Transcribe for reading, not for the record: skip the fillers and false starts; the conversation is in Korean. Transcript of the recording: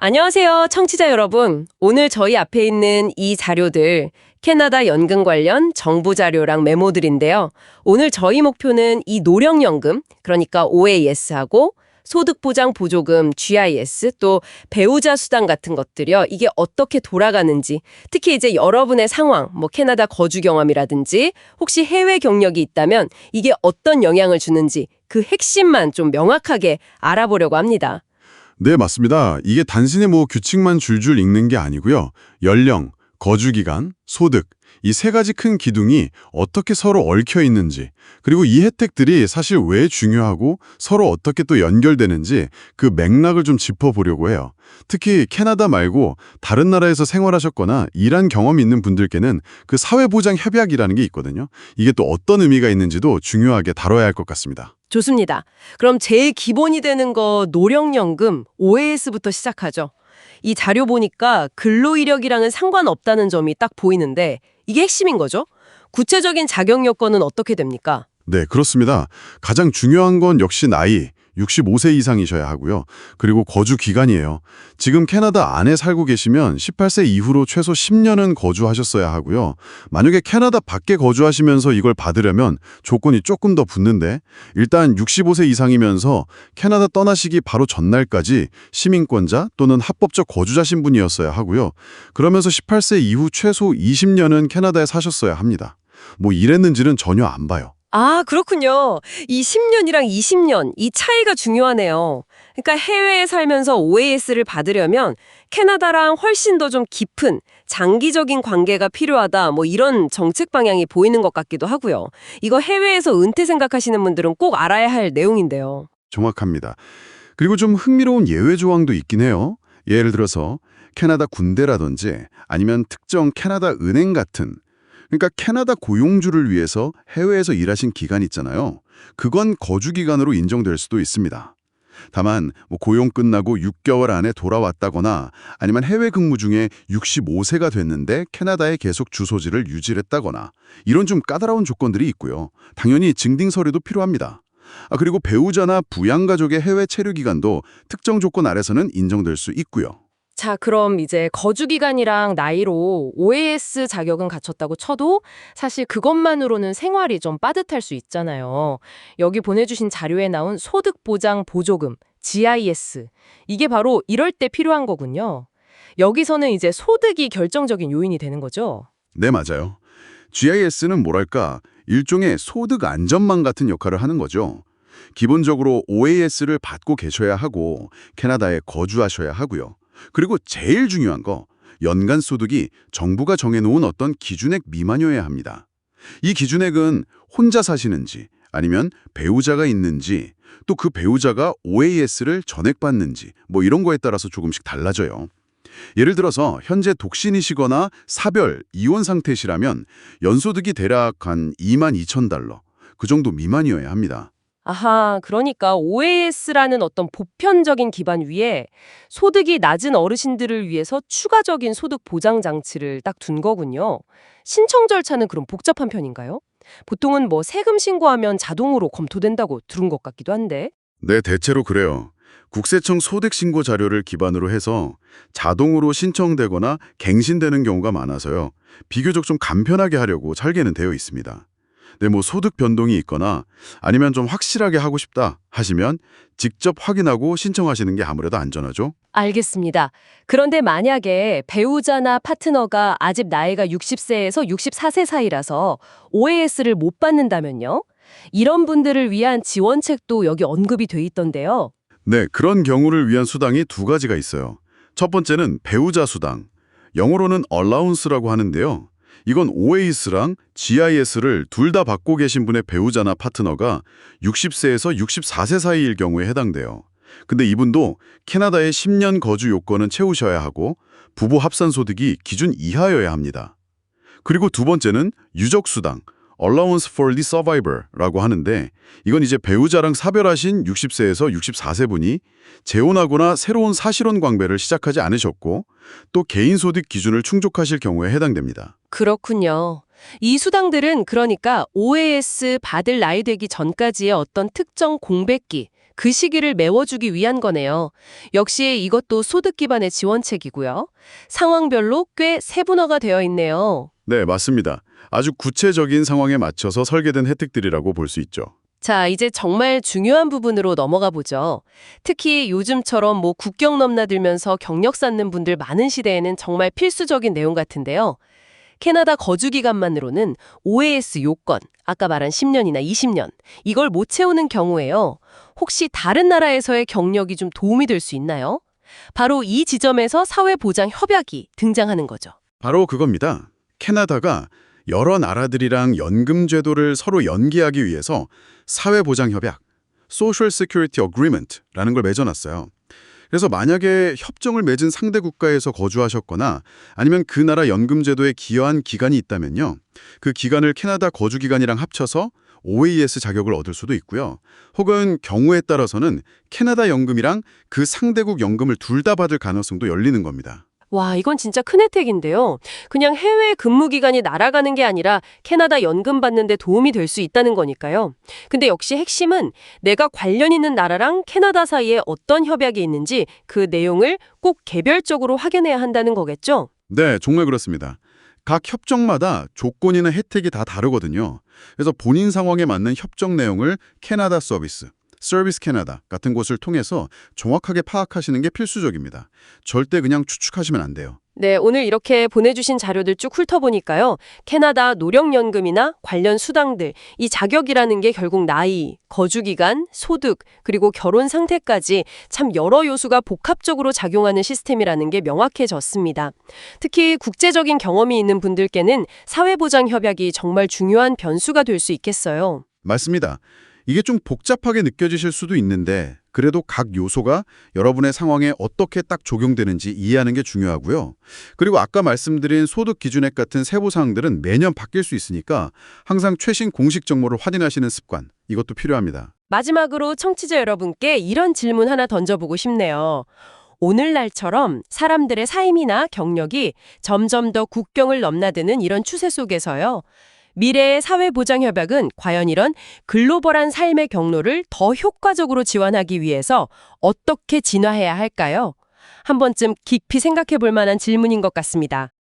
안녕하세요, 청취자 여러분. 오늘 저희 앞에 있는 이 자료들, 캐나다 연금 관련 정부 자료랑 메모들인데요. 오늘 저희 목표는 이 노령연금, 그러니까 OAS하고 소득보장보조금 GIS, 또 배우자 수당 같은 것들이요. 이게 어떻게 돌아가는지, 특히 이제 여러분의 상황, 캐나다 거주 경험이라든지 혹시 해외 경력이 있다면 이게 어떤 영향을 주는지 그 핵심만 좀 명확하게 알아보려고 합니다. 네, 맞습니다. 이게 단순히 규칙만 줄줄 읽는 게 아니고요. 연령, 거주기간, 소득, 이 세 가지 큰 기둥이 어떻게 서로 얽혀 있는지, 그리고 이 혜택들이 사실 왜 중요하고 서로 어떻게 또 연결되는지 그 맥락을 좀 짚어보려고 해요. 특히 캐나다 말고 다른 나라에서 생활하셨거나 일한 경험이 있는 분들께는 그 사회보장협약이라는 게 있거든요. 이게 또 어떤 의미가 있는지도 중요하게 다뤄야 할 것 같습니다. 좋습니다. 그럼 제일 기본이 되는 거 노령연금 OAS부터 시작하죠. 이 자료 보니까 근로이력이랑은 상관없다는 점이 딱 보이는데 이게 핵심인 거죠? 구체적인 자격 요건은 어떻게 됩니까? 네, 그렇습니다. 가장 중요한 건 역시 나이, 65세 이상이셔야 하고요. 그리고 거주 기간이에요. 지금 캐나다 안에 살고 계시면 18세 이후로 최소 10년은 거주하셨어야 하고요. 만약에 캐나다 밖에 거주하시면서 이걸 받으려면 조건이 조금 더 붙는데, 일단 65세 이상이면서 캐나다 떠나시기 바로 전날까지 시민권자 또는 합법적 거주자 신분이었어야 하고요. 그러면서 18세 이후 최소 20년은 캐나다에 사셨어야 합니다. 이랬는지는 전혀 안 봐요. 아, 그렇군요. 이 10년이랑 20년, 이 차이가 중요하네요. 그러니까 해외에 살면서 OAS를 받으려면 캐나다랑 훨씬 더 좀 깊은 장기적인 관계가 필요하다, 이런 정책 방향이 보이는 것 같기도 하고요. 이거 해외에서 은퇴 생각하시는 분들은 꼭 알아야 할 내용인데요. 정확합니다. 그리고 좀 흥미로운 예외 조항도 있긴 해요. 예를 들어서 캐나다 군대라든지 아니면 특정 캐나다 은행 같은, 그러니까 캐나다 고용주를 위해서 해외에서 일하신 기간 있잖아요. 그건 거주 기간으로 인정될 수도 있습니다. 다만 고용 끝나고 6개월 안에 돌아왔다거나 아니면 해외 근무 중에 65세가 됐는데 캐나다에 계속 주소지를 유지했다거나 이런 좀 까다로운 조건들이 있고요. 당연히 증빙 서류도 필요합니다. 그리고 배우자나 부양가족의 해외 체류 기간도 특정 조건 아래서는 인정될 수 있고요. 자, 그럼 이제 거주 기간이랑 나이로 OAS 자격은 갖췄다고 쳐도 사실 그것만으로는 생활이 좀 빠듯할 수 있잖아요. 여기 보내주신 자료에 나온 소득보장보조금, GIS. 이게 바로 이럴 때 필요한 거군요. 여기서는 이제 소득이 결정적인 요인이 되는 거죠. 네, 맞아요. GIS는 뭐랄까, 일종의 소득 안전망 같은 역할을 하는 거죠. 기본적으로 OAS를 받고 계셔야 하고 캐나다에 거주하셔야 하고요. 그리고 제일 중요한 거, 연간 소득이 정부가 정해놓은 어떤 기준액 미만이어야 합니다. 이 기준액은 혼자 사시는지 아니면 배우자가 있는지 또 그 배우자가 OAS를 전액받는지 이런 거에 따라서 조금씩 달라져요. 예를 들어서 현재 독신이시거나 사별, 이혼 상태시라면 연소득이 대략 한 22,000달러, 그 정도 미만이어야 합니다. 아하, 그러니까 OAS라는 어떤 보편적인 기반 위에 소득이 낮은 어르신들을 위해서 추가적인 소득 보장 장치를 딱 둔 거군요. 신청 절차는 그럼 복잡한 편인가요? 보통은 세금 신고하면 자동으로 검토된다고 들은 것 같기도 한데. 네, 대체로 그래요. 국세청 소득신고 자료를 기반으로 해서 자동으로 신청되거나 갱신되는 경우가 많아서요. 비교적 좀 간편하게 하려고 설계는 되어 있습니다. 네, 소득 변동이 있거나 아니면 좀 확실하게 하고 싶다 하시면 직접 확인하고 신청하시는 게 아무래도 안전하죠. 알겠습니다. 그런데 만약에 배우자나 파트너가 아직 나이가 60세에서 64세 사이라서 OAS를 못 받는다면요? 이런 분들을 위한 지원책도 여기 언급이 돼 있던데요. 네, 그런 경우를 위한 수당이 두 가지가 있어요. 첫 번째는 배우자 수당, 영어로는 allowance라고 하는데요. 이건 OAS랑 GIS를 둘 다 받고 계신 분의 배우자나 파트너가 60세에서 64세 사이일 경우에 해당돼요. 근데 이분도 캐나다의 10년 거주 요건은 채우셔야 하고 부부 합산 소득이 기준 이하여야 합니다. 그리고 두 번째는 유족수당, Allowance for the Survivor라고 하는데 이건 이제 배우자랑 사별하신 60세에서 64세 분이 재혼하거나 새로운 사실혼 광배를 시작하지 않으셨고 또 개인소득 기준을 충족하실 경우에 해당됩니다. 그렇군요. 이 수당들은 그러니까 OAS 받을 나이 되기 전까지의 어떤 특정 공백기, 그 시기를 메워주기 위한 거네요. 역시 이것도 소득 기반의 지원책이고요. 상황별로 꽤 세분화가 되어 있네요. 네, 맞습니다. 아주 구체적인 상황에 맞춰서 설계된 혜택들이라고 볼 수 있죠. 자, 이제 정말 중요한 부분으로 넘어가 보죠. 특히 요즘처럼 국경 넘나들면서 경력 쌓는 분들 많은 시대에는 정말 필수적인 내용 같은데요. 캐나다 거주 기간만으로는 OAS 요건, 아까 말한 10년이나 20년, 이걸 못 채우는 경우에요. 혹시 다른 나라에서의 경력이 좀 도움이 될 수 있나요? 바로 이 지점에서 사회보장 협약이 등장하는 거죠. 바로 그겁니다. 캐나다가 여러 나라들이랑 연금 제도를 서로 연계하기 위해서 사회보장협약, Social Security Agreement라는 걸 맺어놨어요. 그래서 만약에 협정을 맺은 상대 국가에서 거주하셨거나 아니면 그 나라 연금 제도에 기여한 기간이 있다면요. 그 기간을 캐나다 거주 기간이랑 합쳐서 OAS 자격을 얻을 수도 있고요. 혹은 경우에 따라서는 캐나다 연금이랑 그 상대국 연금을 둘 다 받을 가능성도 열리는 겁니다. 와, 이건 진짜 큰 혜택인데요. 그냥 해외 근무 기간이 날아가는 게 아니라 캐나다 연금 받는 데 도움이 될 수 있다는 거니까요. 근데 역시 핵심은 내가 관련 있는 나라랑 캐나다 사이에 어떤 협약이 있는지 그 내용을 꼭 개별적으로 확인해야 한다는 거겠죠? 네, 정말 그렇습니다. 각 협정마다 조건이나 혜택이 다 다르거든요. 그래서 본인 상황에 맞는 협정 내용을 캐나다 서비스 캐나다 같은 곳을 통해서 정확하게 파악하시는 게 필수적입니다. 절대 그냥 추측하시면 안 돼요. 네, 오늘 이렇게 보내주신 자료들 쭉 훑어보니까요. 캐나다 노령연금이나 관련 수당들, 이 자격이라는 게 결국 나이, 거주기간, 소득, 그리고 결혼 상태까지 참 여러 요소가 복합적으로 작용하는 시스템이라는 게 명확해졌습니다. 특히 국제적인 경험이 있는 분들께는 사회보장협약이 정말 중요한 변수가 될 수 있겠어요. 맞습니다. 이게 좀 복잡하게 느껴지실 수도 있는데 그래도 각 요소가 여러분의 상황에 어떻게 딱 적용되는지 이해하는 게 중요하고요. 그리고 아까 말씀드린 소득 기준액 같은 세부 사항들은 매년 바뀔 수 있으니까 항상 최신 공식 정보를 확인하시는 습관, 이것도 필요합니다. 마지막으로 청취자 여러분께 이런 질문 하나 던져보고 싶네요. 오늘날처럼 사람들의 삶이나 경력이 점점 더 국경을 넘나드는 이런 추세 속에서요. 미래의 사회보장협약은 과연 이런 글로벌한 삶의 경로를 더 효과적으로 지원하기 위해서 어떻게 진화해야 할까요? 한 번쯤 깊이 생각해 볼 만한 질문인 것 같습니다.